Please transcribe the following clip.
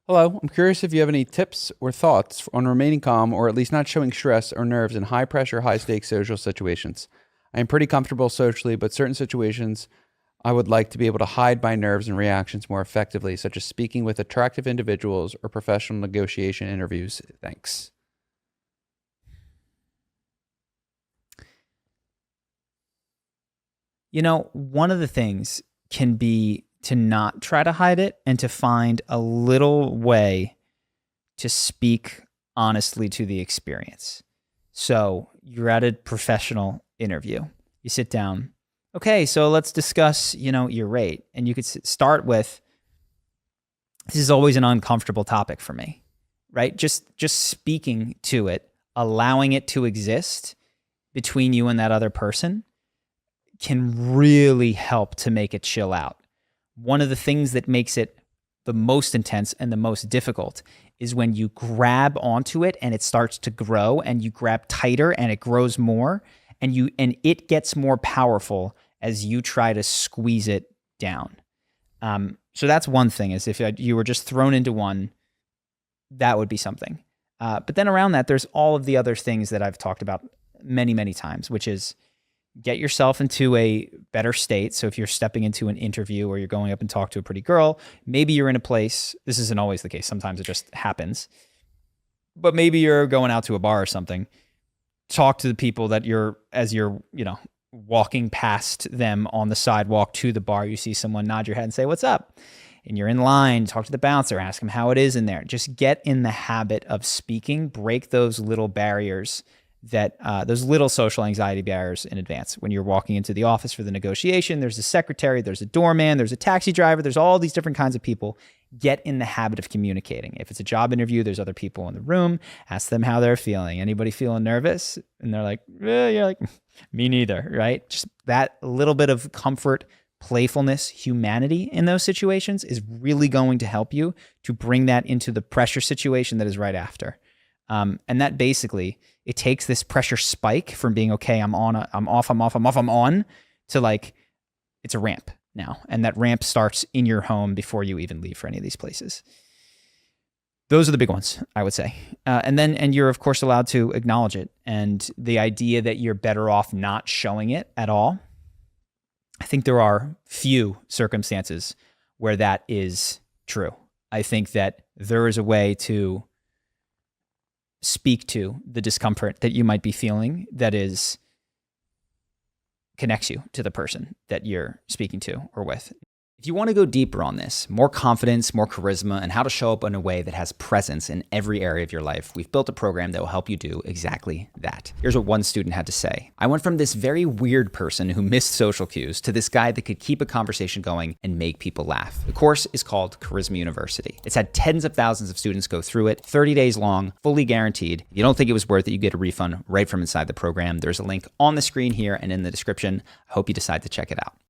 Hello, I'm curious if you have any tips or thoughts on remaining calm or at least not showing stress or nerves in high pressure, high stakes social situations. I am pretty comfortable socially, but certain situations I would like to be able to hide my nerves and reactions more effectively, such as speaking with attractive individuals or professional negotiation interviews. Thanks. One of the things can be to not try to hide it and to find a little way to speak honestly to the experience. So you're at a professional interview. You sit down. Okay, so let's discuss, your rate. And you could start with, this is always an uncomfortable topic for me, right? Just speaking to it, allowing it to exist between you and that other person can really help to make it chill out. One of the things that makes it the most intense and the most difficult is when you grab onto it and it starts to grow, and you grab tighter and it grows more, and it gets more powerful as you try to squeeze it down. So that's one thing, is if you were just thrown into one, that would be something. But then around that, there's all of the other things that I've talked about many, many times, which is get yourself into a better state. So if you're stepping into an interview or you're going up and talk to a pretty girl, maybe you're in a place, this isn't always the case, sometimes it just happens, but maybe you're going out to a bar or something, talk to the people that as you're walking past them on the sidewalk to the bar, you see someone, nod your head and say, "What's up?" And you're in line, talk to the bouncer, ask him how it is in there. Just get in the habit of speaking, break those little barriers, those little social anxiety barriers in advance. When you're walking into the office for the negotiation, there's a secretary, there's a doorman, there's a taxi driver, there's all these different kinds of people. Get in the habit of communicating. If it's a job interview, there's other people in the room. Ask them how they're feeling. Anybody feeling nervous? And they're like, you're like, me neither, right? Just that little bit of comfort, playfulness, humanity in those situations is really going to help you to bring that into the pressure situation that is right after. And that basically, it takes this pressure spike from being, okay, I'm on, I'm off, I'm off, I'm off, I'm on, to like, it's a ramp now. And that ramp starts in your home before you even leave for any of these places. Those are the big ones, I would say. And you're of course allowed to acknowledge it. And the idea that you're better off not showing it at all, I think there are few circumstances where that is true. I think that there is a way to speak to the discomfort that you might be feeling that connects you to the person that you're speaking to or with. If you want to go deeper on this, more confidence, more charisma, and how to show up in a way that has presence in every area of your life, we've built a program that will help you do exactly that. Here's what one student had to say. I went from this very weird person who missed social cues to this guy that could keep a conversation going and make people laugh. The course is called Charisma University. It's had tens of thousands of students go through it, 30 days long, fully guaranteed. If you don't think it was worth it, you get a refund right from inside the program. There's a link on the screen here and in the description. I hope you decide to check it out.